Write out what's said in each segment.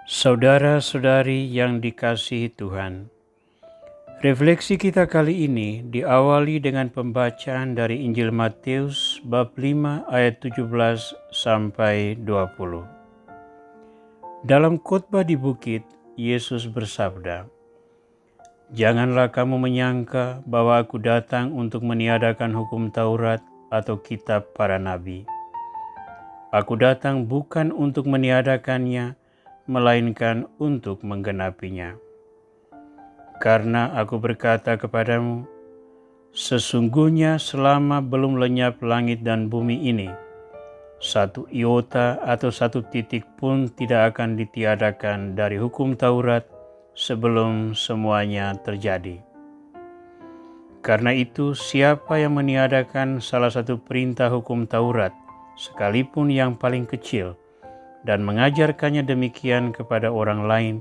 Saudara-saudari yang dikasihi Tuhan, refleksi kita kali ini diawali dengan pembacaan dari Injil Matius bab 5 ayat 17 sampai 20. Dalam khotbah di bukit, Yesus bersabda, "Janganlah kamu menyangka bahwa aku datang untuk meniadakan hukum Taurat atau kitab para nabi. Aku datang bukan untuk meniadakannya, melainkan untuk menggenapinya. Karena aku berkata kepadamu, sesungguhnya selama belum lenyap langit dan bumi ini, satu iota atau satu titik pun tidak akan ditiadakan dari hukum Taurat sebelum semuanya terjadi. Karena itu, siapa yang meniadakan salah satu perintah hukum Taurat, sekalipun yang paling kecil, dan mengajarkannya demikian kepada orang lain,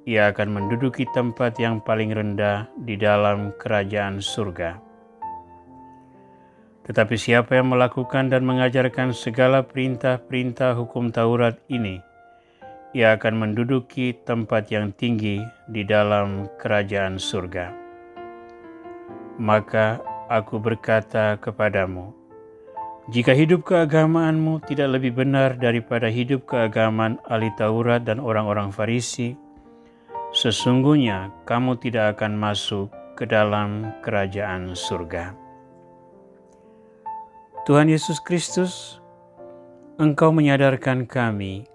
ia akan menduduki tempat yang paling rendah di dalam kerajaan surga. Tetapi siapa yang melakukan dan mengajarkan segala perintah-perintah hukum Taurat ini, ia akan menduduki tempat yang tinggi di dalam kerajaan surga. Maka aku berkata kepadamu, jika hidup keagamaanmu tidak lebih benar daripada hidup keagamaan ahli Taurat dan orang-orang Farisi, sesungguhnya kamu tidak akan masuk ke dalam kerajaan surga." Tuhan Yesus Kristus, Engkau menyadarkan kami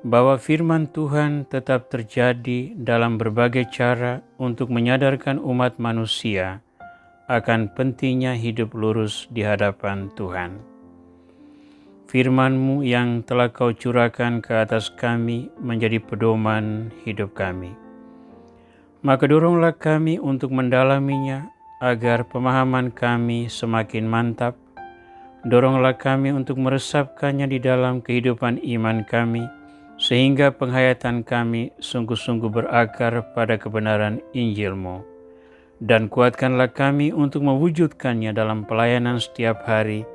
bahwa firman Tuhan tetap terjadi dalam berbagai cara untuk menyadarkan umat manusia akan pentingnya hidup lurus di hadapan Tuhan. Firman-Mu yang telah Kau curahkan ke atas kami menjadi pedoman hidup kami. Maka doronglah kami untuk mendalaminya agar pemahaman kami semakin mantap. Doronglah kami untuk meresapkannya di dalam kehidupan iman kami, sehingga penghayatan kami sungguh-sungguh berakar pada kebenaran Injil-Mu. Dan kuatkanlah kami untuk mewujudkannya dalam pelayanan setiap hari,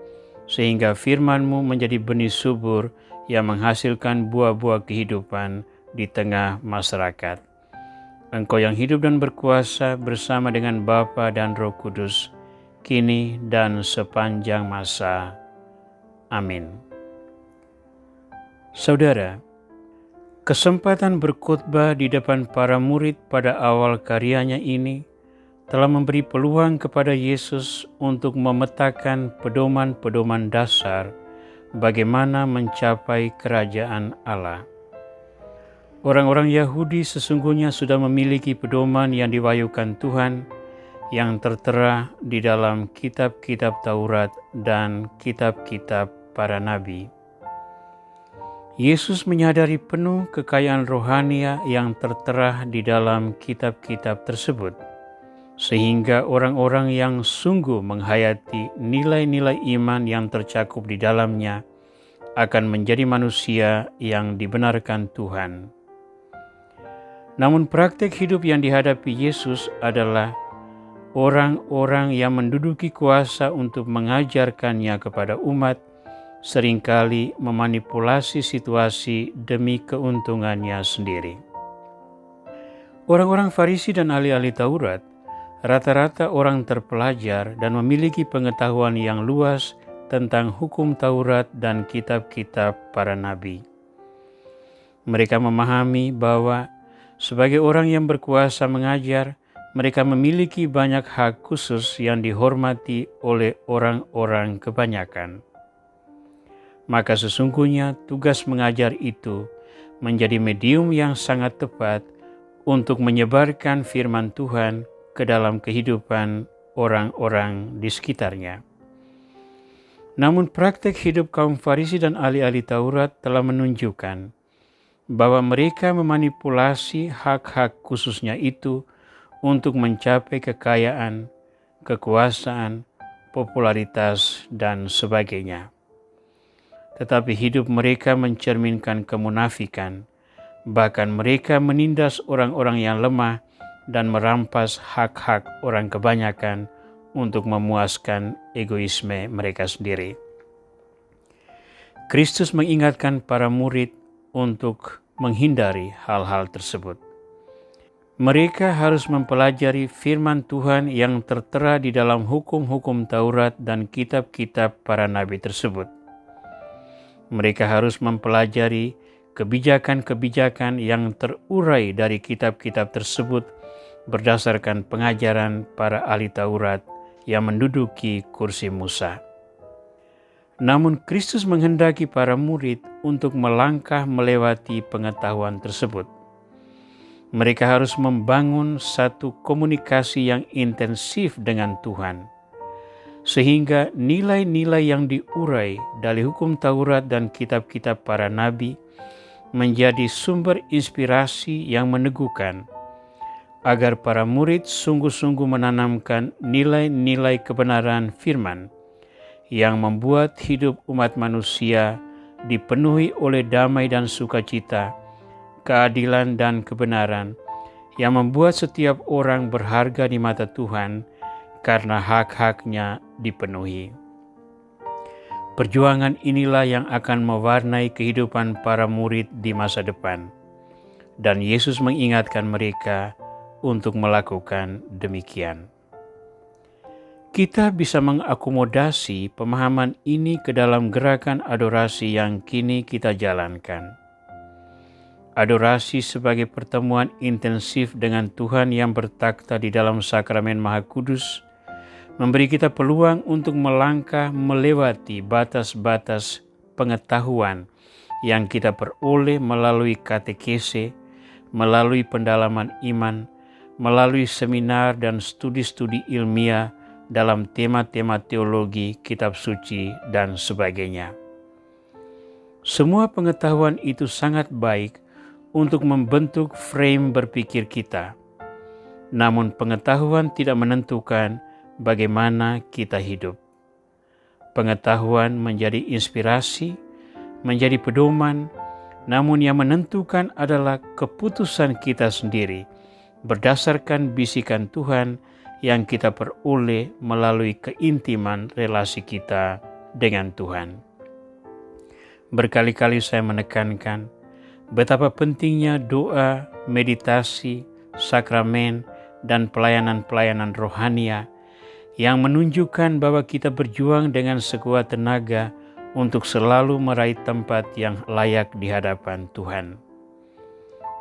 sehingga firman-Mu menjadi benih subur yang menghasilkan buah-buah kehidupan di tengah masyarakat. Engkau yang hidup dan berkuasa bersama dengan Bapa dan Roh Kudus, kini dan sepanjang masa. Amin. Saudara, kesempatan berkhotbah di depan para murid pada awal karyanya ini telah memberi peluang kepada Yesus untuk memetakan pedoman-pedoman dasar bagaimana mencapai kerajaan Allah. Orang-orang Yahudi sesungguhnya sudah memiliki pedoman yang diwahyukan Tuhan yang tertera di dalam kitab-kitab Taurat dan kitab-kitab para nabi. Yesus menyadari penuh kekayaan rohania yang tertera di dalam kitab-kitab tersebut, sehingga orang-orang yang sungguh menghayati nilai-nilai iman yang tercakup di dalamnya akan menjadi manusia yang dibenarkan Tuhan. Namun praktek hidup yang dihadapi Yesus adalah orang-orang yang menduduki kuasa untuk mengajarkannya kepada umat, seringkali memanipulasi situasi demi keuntungannya sendiri. Orang-orang Farisi dan ahli-ahli Taurat rata-rata orang terpelajar dan memiliki pengetahuan yang luas tentang hukum Taurat dan kitab-kitab para nabi. Mereka memahami bahwa sebagai orang yang berkuasa mengajar, mereka memiliki banyak hak khusus yang dihormati oleh orang-orang kebanyakan. Maka sesungguhnya tugas mengajar itu menjadi medium yang sangat tepat untuk menyebarkan firman Tuhan ke dalam kehidupan orang-orang di sekitarnya. Namun praktek hidup kaum Farisi dan ahli-ahli Taurat telah menunjukkan bahwa mereka memanipulasi hak-hak khususnya itu untuk mencapai kekayaan, kekuasaan, popularitas, dan sebagainya. Tetapi hidup mereka mencerminkan kemunafikan, bahkan mereka menindas orang-orang yang lemah dan merampas hak-hak orang kebanyakan untuk memuaskan egoisme mereka sendiri. Kristus mengingatkan para murid untuk menghindari hal-hal tersebut. Mereka harus mempelajari firman Tuhan yang tertera di dalam hukum-hukum Taurat dan kitab-kitab para nabi tersebut. Mereka harus mempelajari kebijakan-kebijakan yang terurai dari kitab-kitab tersebut berdasarkan pengajaran para ahli Taurat yang menduduki kursi Musa. Namun Kristus menghendaki para murid untuk melangkah melewati pengetahuan tersebut. Mereka harus membangun satu komunikasi yang intensif dengan Tuhan, sehingga nilai-nilai yang diurai dari hukum Taurat dan kitab-kitab para nabi menjadi sumber inspirasi yang meneguhkan, agar para murid sungguh-sungguh menanamkan nilai-nilai kebenaran firman yang membuat hidup umat manusia dipenuhi oleh damai dan sukacita, keadilan dan kebenaran, yang membuat setiap orang berharga di mata Tuhan karena hak-haknya dipenuhi. Perjuangan inilah yang akan mewarnai kehidupan para murid di masa depan, dan Yesus mengingatkan mereka untuk melakukan demikian. Kita bisa mengakomodasi pemahaman ini ke dalam gerakan adorasi yang kini kita jalankan. Adorasi sebagai pertemuan intensif dengan Tuhan yang bertakhta di dalam sakramen Maha Kudus memberi kita peluang untuk melangkah melewati batas-batas pengetahuan yang kita peroleh melalui katekese, melalui pendalaman iman, melalui seminar dan studi-studi ilmiah dalam tema-tema teologi, kitab suci, dan sebagainya. Semua pengetahuan itu sangat baik untuk membentuk frame berpikir kita. Namun pengetahuan tidak menentukan bagaimana kita hidup. Pengetahuan menjadi inspirasi, menjadi pedoman, namun yang menentukan adalah keputusan kita sendiri berdasarkan bisikan Tuhan yang kita peroleh melalui keintiman relasi kita dengan Tuhan. Berkali-kali saya menekankan betapa pentingnya doa, meditasi, sakramen, dan pelayanan-pelayanan rohania yang menunjukkan bahwa kita berjuang dengan sekuat tenaga untuk selalu meraih tempat yang layak di hadapan Tuhan.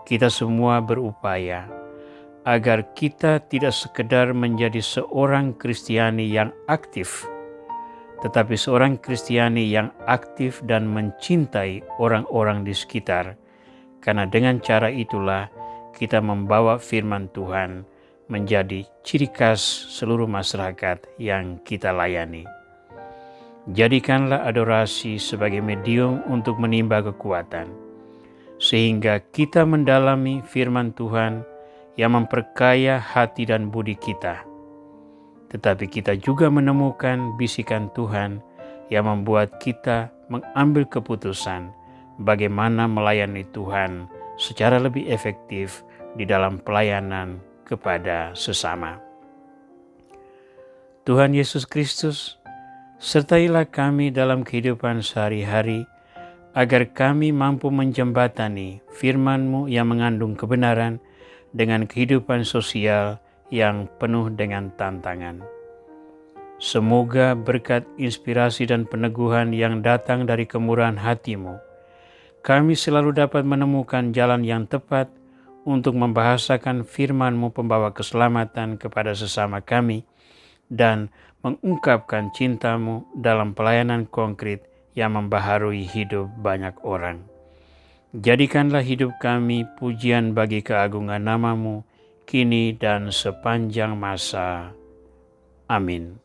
Kita semua berupaya agar kita tidak sekedar menjadi seorang Kristiani yang aktif, tetapi seorang Kristiani yang aktif dan mencintai orang-orang di sekitar. Karena dengan cara itulah kita membawa firman Tuhan menjadi ciri khas seluruh masyarakat yang kita layani. Jadikanlah adorasi sebagai medium untuk menimba kekuatan, sehingga kita mendalami firman Tuhan yang memperkaya hati dan budi kita. Tetapi kita juga menemukan bisikan Tuhan yang membuat kita mengambil keputusan bagaimana melayani Tuhan secara lebih efektif di dalam pelayanan kepada sesama. Tuhan Yesus Kristus, sertailah kami dalam kehidupan sehari-hari, agar kami mampu menjembatani firman-Mu yang mengandung kebenaran dengan kehidupan sosial yang penuh dengan tantangan. Semoga berkat inspirasi dan peneguhan yang datang dari kemurahan hati-Mu, kami selalu dapat menemukan jalan yang tepat untuk membahasakan firman-Mu pembawa keselamatan kepada sesama kami dan mengungkapkan cinta-Mu dalam pelayanan konkret yang membaharui hidup banyak orang. Jadikanlah hidup kami pujian bagi keagungan nama-Mu, kini dan sepanjang masa. Amin.